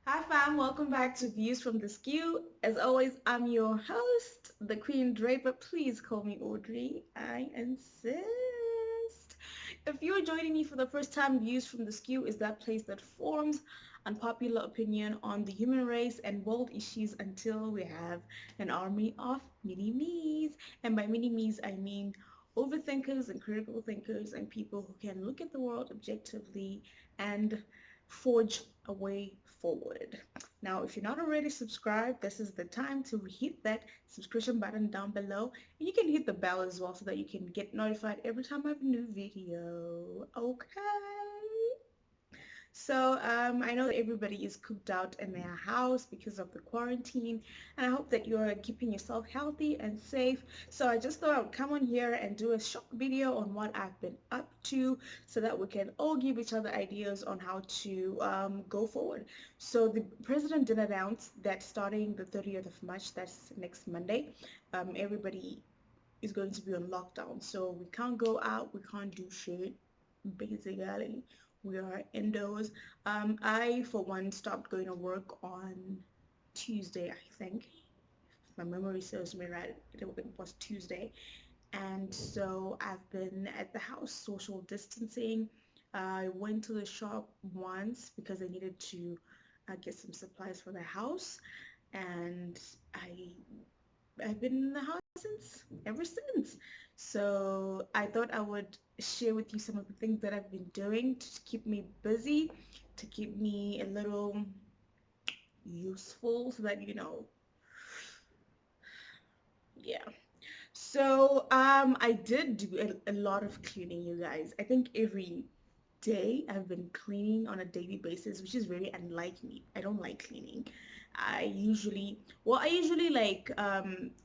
Hi fam, welcome back to Views from the Skew. As always, I'm your host, the Queen Draper. Please call me Audrey. I insist. If you're joining me for the first time, Views from the Skew is that place that forms unpopular opinion on the human race and world issues until we have an army of mini-me's. And by mini-me's, I mean overthinkers and critical thinkers and people who can look at the world objectively and forge a way forward. Now, if you're not already subscribed, this is the time to hit that subscription button down below. And you can hit the bell as well so that you can get notified every time I have a new video. Okay? So I know that everybody is cooped out in their house because of the quarantine, and I hope that you're keeping yourself healthy and safe. So I just thought I would come on here and do a short video on what I've been up to so that we can all give each other ideas on how to go forward. So the president did announce that starting the 30th of March, that's next Monday, everybody is going to be on lockdown. So we can't go out, we can't do shit, basically. We are indoors. I, for one, stopped going to work on Tuesday, I think. If my memory serves me right, it was Tuesday. And so I've been at the house social distancing. I went to the shop once because I needed to get some supplies for the house. And I've been in the house ever since. So I thought I would share with you some of the things that I've been doing to keep me busy, to keep me a little useful so that, yeah. So I did do a lot of cleaning, you guys. I think every day I've been cleaning on a daily basis, which is very unlike me. I don't like cleaning. I usually like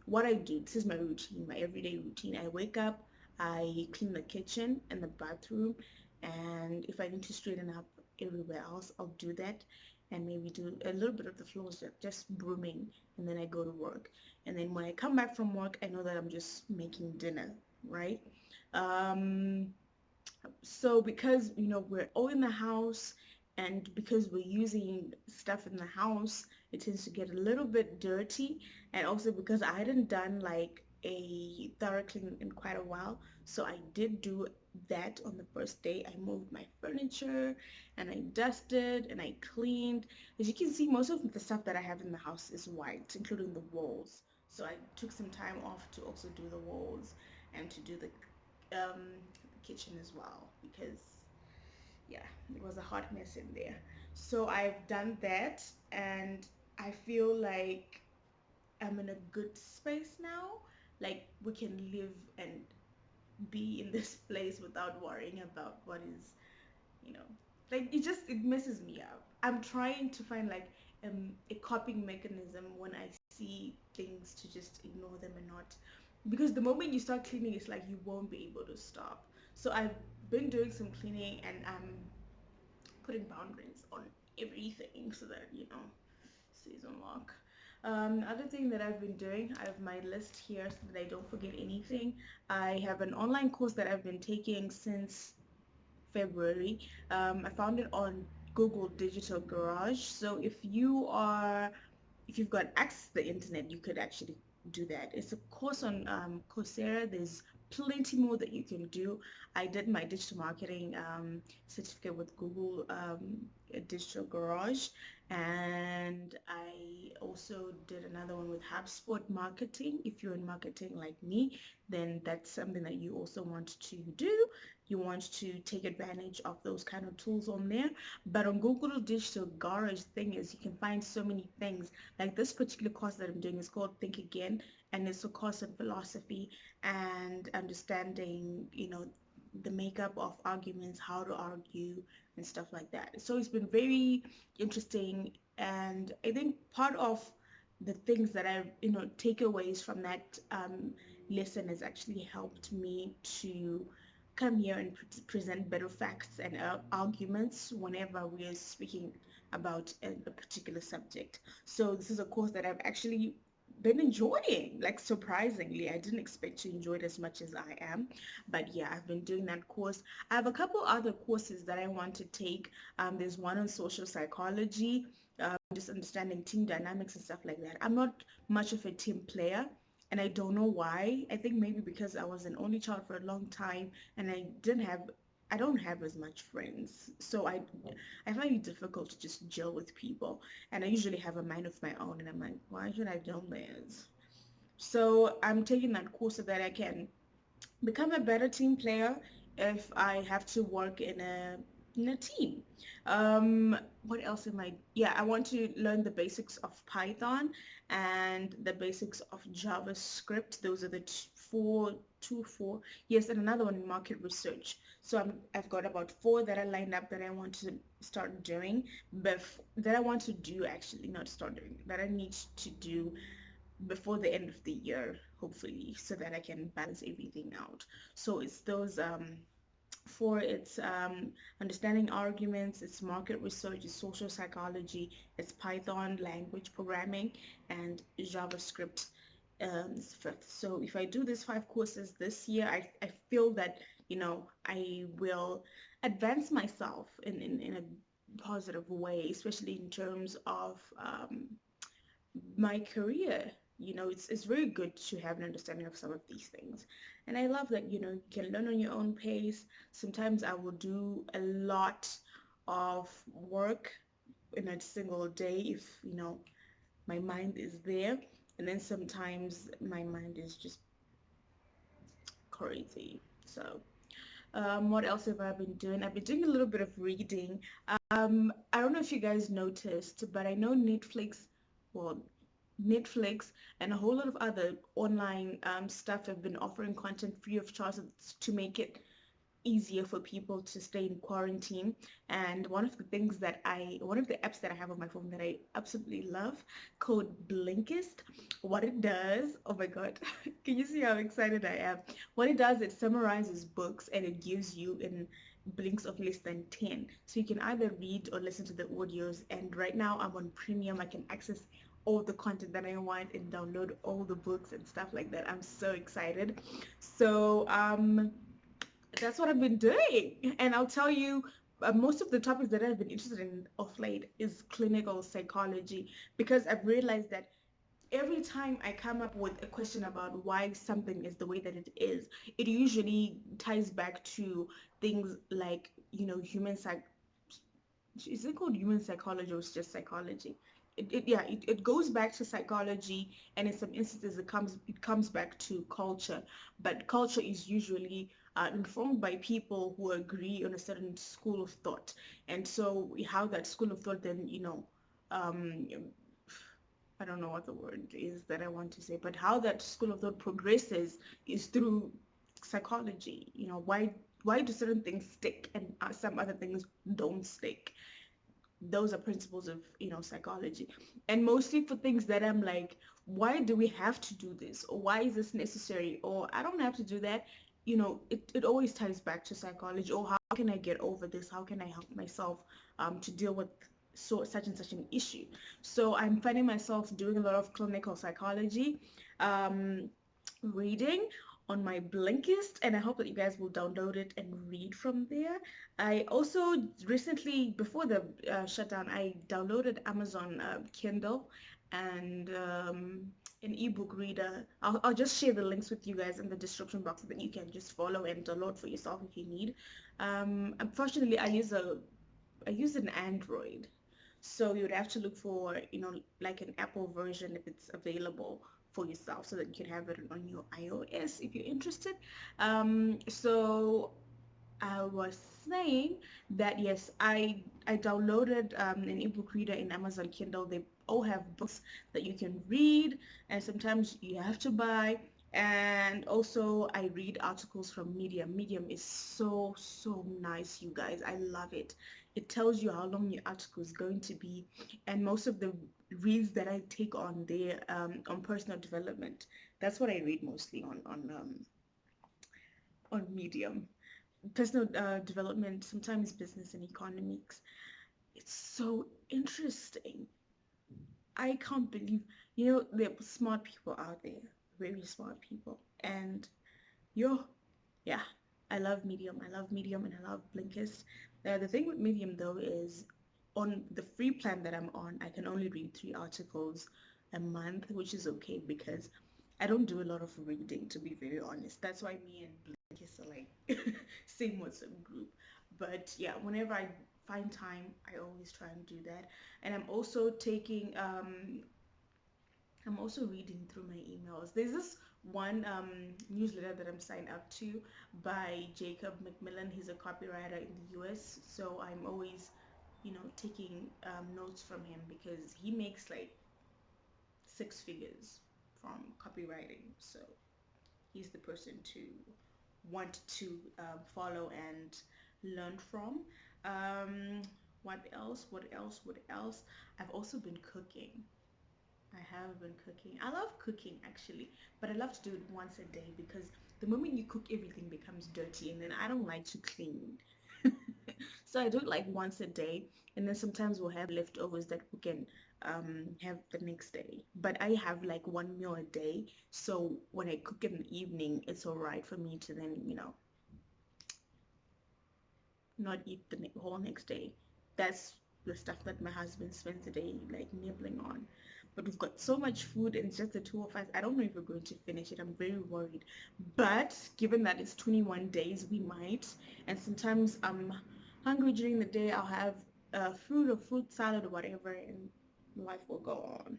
what I do. This is my routine, my everyday routine. I wake up, I clean the kitchen and the bathroom, and if I need to straighten up everywhere else, I'll do that and maybe do a little bit of the floors, just brooming, and then I go to work. And then when I come back from work, I know that I'm just making dinner, right? Um, so because we're all in the house and because we're using stuff in the house, it tends to get a little bit dirty, and also because I hadn't done like a thorough clean in quite a while, so I did do that on the first day. I moved my furniture and I dusted and I cleaned. As you can see, most of the stuff that I have in the house is white, including the walls. So I took some time off to also do the walls and to do the kitchen as well because yeah, it was a hot mess in there. So I've done that and I feel like I'm in a good space now. Like we can live and be in this place without worrying about what is, you know, like it messes me up. I'm trying to find like a coping mechanism when I see things to just ignore them and not, because the moment you start cleaning, it's like you won't be able to stop. So I've been doing some cleaning and I'm putting boundaries on everything so that stays on lock. Other thing that I've been doing, I have my list here so that I don't forget anything. I have an online course that I've been taking since February. I found it on Google Digital Garage. So if you've got access to the internet, you could actually do that. It's a course on Coursera. There's plenty more that you can do. I did my digital marketing certificate with Google Digital Garage, and I also did another one with HubSpot marketing. If you're in marketing like me, then that's something that you also want to do. You want to take advantage of those kind of tools on there. But on Google Digital Garage, thing is you can find so many things. Like this particular course that I'm doing is called Think Again, and it's a course in philosophy and understanding, the makeup of arguments, how to argue and stuff like that. So it's been very interesting, and I think part of the things that I, takeaways from that lesson has actually helped me to come here and present better facts and arguments whenever we are speaking about a particular subject. So this is a course that I've actually been enjoying, like surprisingly. I didn't expect to enjoy it as much as I am, but yeah, I've been doing that course. I have a couple other courses that I want to take. There's one on social psychology. just understanding team dynamics and stuff like that. I'm not much of a team player, and I don't know why. I think maybe because I was an only child for a long time, and I don't have as much friends, so I find it difficult to just gel with people, and I usually have a mind of my own, and I'm like, why should I do this? So I'm taking that course so that I can become a better team player if I have to work in a team. What else am I? Yeah, I want to learn the basics of Python and the basics of JavaScript. Those are the four. Yes, and another one, market research. So I've got about four that are lined up that I want to start doing, that I want to do actually, not start doing, that I need to do before the end of the year, hopefully, so that I can balance everything out. So it's those for its understanding arguments, it's market research, it's social psychology, it's Python language programming, and JavaScript is fifth. So if I do these five courses this year, I feel that, I will advance myself in a positive way, especially in terms of my career. It's very good to have an understanding of some of these things. And I love that, you can learn on your own pace. Sometimes I will do a lot of work in a single day if, my mind is there. And then sometimes my mind is just crazy. So, what else have I been doing? I've been doing a little bit of reading. I don't know if you guys noticed, but I know well, Netflix and a whole lot of other online stuff have been offering content free of charge to make it easier for people to stay in quarantine. And one of the apps that I have on my phone that I absolutely love, called Blinkist, what it does, oh my God, can you see how excited I am? What it does, it summarizes books and it gives you in blinks of less than 10. So you can either read or listen to the audios. And right now I'm on premium. I can access all the content that I want and download all the books and stuff like that. I'm so excited. So that's what I've been doing. And I'll tell you, most of the topics that I've been interested in of late is clinical psychology, because I've realized that every time I come up with a question about why something is the way that it is, it usually ties back to things like, human psych. Is it called human psychology or it's just psychology? It goes back to psychology, and in some instances it comes back to culture, but culture is usually informed by people who agree on a certain school of thought. And so how that school of thought then, um, I don't know what the word is that I want to say, but how that school of thought progresses is through psychology. Why do certain things stick and some other things don't stick? Those are principles of, psychology. And mostly for things that I'm like, why do we have to do this, or why is this necessary, or I don't have to do that, it always ties back to psychology. Or how can I get over this, how can I help myself to deal with such and such an issue. So I'm finding myself doing a lot of clinical psychology um, reading on my Blinkist, and I hope that you guys will download it and read from there. I also recently, before the shutdown, I downloaded Amazon Kindle and an ebook reader. I'll just share the links with you guys in the description box so that you can just follow and download for yourself if you need. Unfortunately, I use an Android, so you would have to look for, like an Apple version if it's available for yourself, so that you can have it on your iOS if you're interested. So I was saying that yes, I downloaded an ebook reader in Amazon Kindle. They all have books that you can read, and sometimes you have to buy. And also, I read articles from Medium. Medium is so nice, you guys. I love it. It tells you how long your article is going to be, and most of the reads that I take on there on personal development. That's what I read mostly on Medium. Personal development, sometimes business and economics. It's so interesting. I can't believe, there are smart people out there, very smart people. And yo, yeah, I love Medium. I love Medium and I love Blinkist. The thing with Medium though is on the free plan that I'm on, I can only read 3 articles a month, which is okay because I don't do a lot of reading, to be very honest. That's why me and Blinkist are like same WhatsApp group. But yeah, whenever I find time, I always try and do that. And I'm also reading through my emails. There's this one newsletter that I'm signed up to by Jacob McMillan. He's a copywriter in the US, so I'm always, taking notes from him because he makes like 6 figures from copywriting. So he's the person to want to follow and learn from. Um, what else? What else? What else? I've also been cooking. I have been cooking. I love cooking actually, but I love to do it once a day because the moment you cook, everything becomes dirty, and then I don't like to clean. So I do it like once a day, and then sometimes we'll have leftovers that we can have the next day. But I have like one meal a day, so when I cook in the evening, it's all right for me to then, not eat the whole next day. That's the stuff that my husband spends the day like nibbling on. But we've got so much food and it's just the two of us. I don't know if we're going to finish it. I'm very worried. But given that it's 21 days, we might. And sometimes I'm hungry during the day. I'll have fruit or fruit salad or whatever, and life will go on.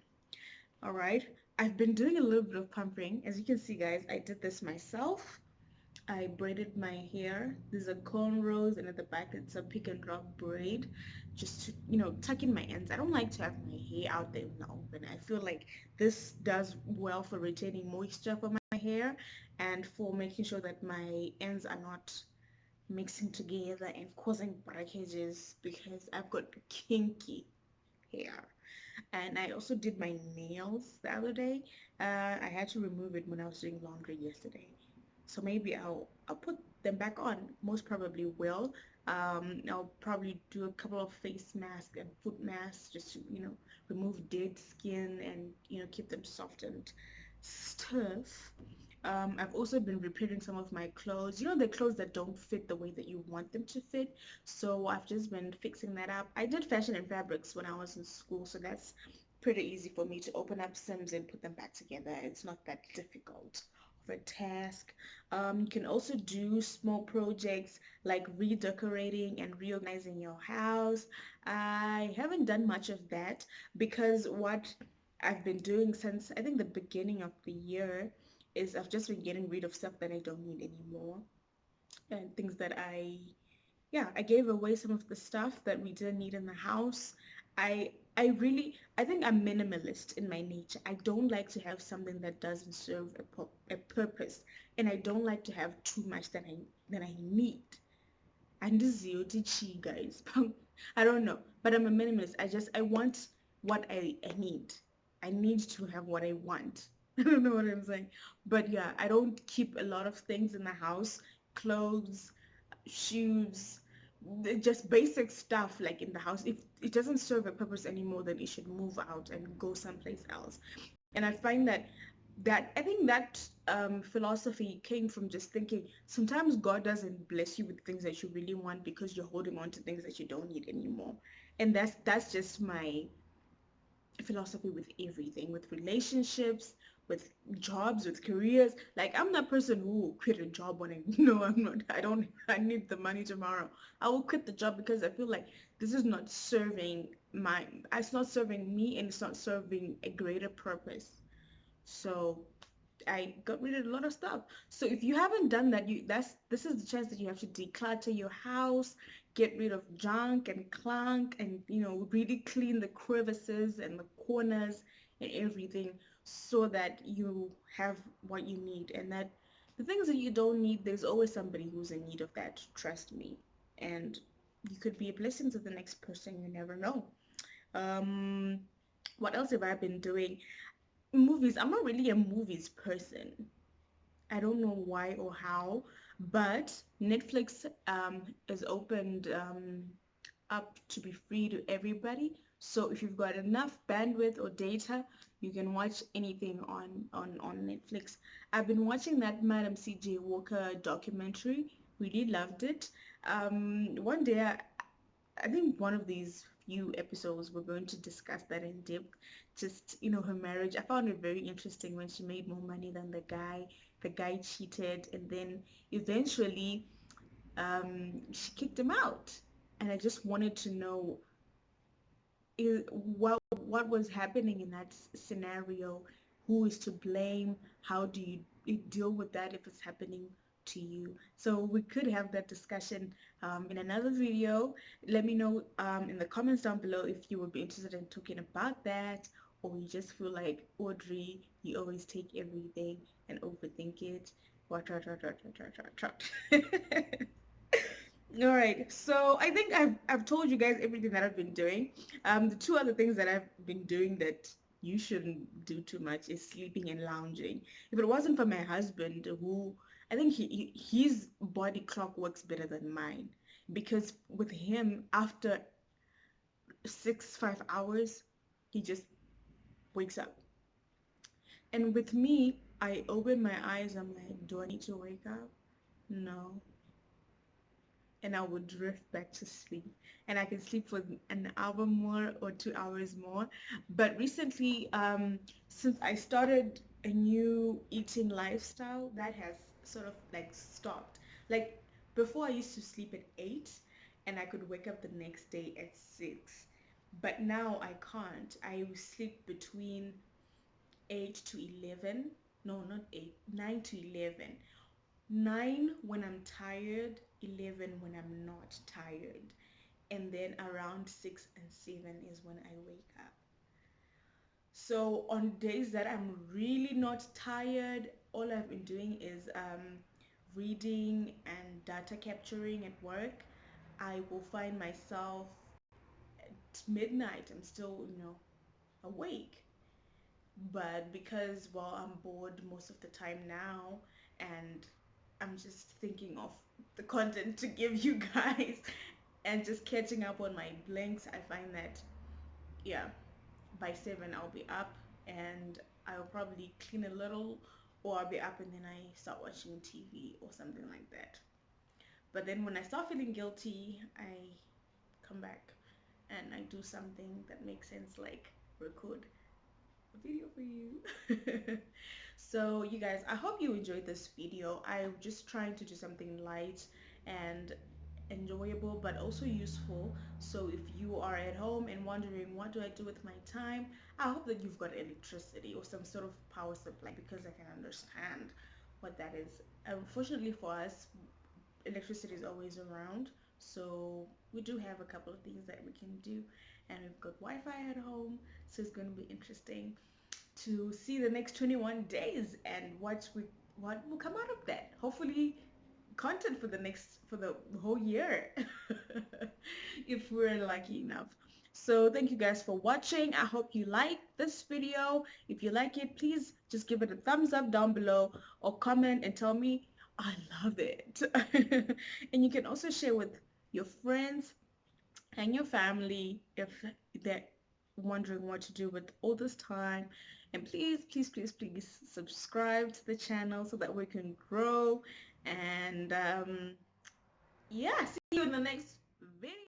All right. I've been doing a little bit of pampering. As you can see, guys, I did this myself. I braided my hair. These are cornrows, and at the back it's a pick and drop braid, just to, tuck in my ends. I don't like to have my hair out there in the open. I feel like this does well for retaining moisture for my hair and for making sure that my ends are not mixing together and causing breakages because I've got kinky hair. And I also did my nails the other day. I had to remove it when I was doing laundry yesterday. So maybe I'll put them back on. Most probably will. I'll probably do a couple of face masks and foot masks just to, remove dead skin and, keep them soft and stiff. I've also been repairing some of my clothes. The clothes that don't fit the way that you want them to fit. So I've just been fixing that up. I did fashion and fabrics when I was in school, so that's pretty easy for me to open up Sims and put them back together. It's not that difficult of a task. You can also do small projects like redecorating and reorganizing your house. I haven't done much of that because what I've been doing since I think the beginning of the year is I've just been getting rid of stuff that I don't need anymore and things that I gave away some of the stuff that we didn't need in the house. I think I'm minimalist in my nature. I don't like to have something that doesn't serve a purpose, and I don't like to have too much that I need. And this is chi, guys. I don't know, but I'm a minimalist. I want what I need. I need to have what I want. I don't know what I'm saying, but yeah, I don't keep a lot of things in the house, clothes, shoes, just basic stuff like in the house. If it doesn't serve a purpose anymore, then it should move out and go someplace else. And I find that I think that philosophy came from just thinking sometimes God doesn't bless you with things that you really want because you're holding on to things that you don't need anymore. And that's just my philosophy with everything, with relationships, with jobs, with careers. Like I'm that person who will quit a job when I know I need the money tomorrow. I will quit the job because I feel like this is not serving it's not serving me and it's not serving a greater purpose. So I got rid of a lot of stuff. So if you haven't done that, this is the chance that you have to declutter your house, get rid of junk and clunk, and really clean the crevices and the corners and everything, so that you have what you need. And that the things that you don't need, there's always somebody who's in need of that. Trust me. And you could be a blessing to the next person. You never know. Um, what else have I been doing? Movies. I'm not really a movies person. I don't know why or how, but Netflix is opened up to be free to everybody. So if you've got enough bandwidth or data, you can watch anything on Netflix. I've been watching that Madam C.J. Walker documentary. Really loved it. One day, I think one of these few episodes, we're going to discuss that in depth. Just, her marriage. I found it very interesting when she made more money than the guy. The guy cheated, and then eventually she kicked him out. And I just wanted to know what was happening in that scenario, who is to blame, how do you deal with that if it's happening to you. So we could have that discussion in another video. Let me know in the comments down below if you would be interested in talking about that, or you just feel like Audrey, you always take everything and overthink it. All right, so I think I've told you guys everything that I've been doing. The two other things that I've been doing that you shouldn't do too much is sleeping and lounging. If it wasn't for my husband, who I think his body clock works better than mine, because with him after 5 hours, he just wakes up, and with me, I open my eyes. I'm like, do I need to wake up? No. And I would drift back to sleep. And I can sleep for an hour more or 2 hours more. But recently, since I started a new eating lifestyle, that has sort of like stopped. Like before, I used to sleep at 8 and I could wake up the next day at 6. But now I can't. I sleep between 8 to 11. No, not 8, 9 to 11. 9 when I'm tired, 11 when I'm not tired, and then around 6 and 7 is when I wake up. So on days that I'm really not tired, all I've been doing is reading and data capturing at work. I will find myself at midnight, I'm still, awake. But because, well, I'm bored most of the time now, and I'm just thinking of the content to give you guys and just catching up on my blinks, I find that, yeah, by 7 I'll be up, and I'll probably clean a little, or I'll be up and then I start watching TV or something like that. But then when I start feeling guilty, I come back and I do something that makes sense, like record a video for you. So you guys, I hope you enjoyed this video. I'm just trying to do something light and enjoyable but also useful. So if you are at home and wondering what do I do with my time, I hope that you've got electricity or some sort of power supply, because I can understand what that is. Unfortunately for us, electricity is always around, so we do have a couple of things that we can do, and we've got Wi-Fi at home, so it's going to be interesting to see the next 21 days and what will come out of that. Hopefully content for the whole year if we're lucky enough. So thank you guys for watching. I hope you like this video. If you like it, please just give it a thumbs up down below or comment and tell me I love it. And you can also share with your friends and your family if they're wondering what to do with all this time. And please, please, please, please subscribe to the channel so that we can grow. And yeah, see you in the next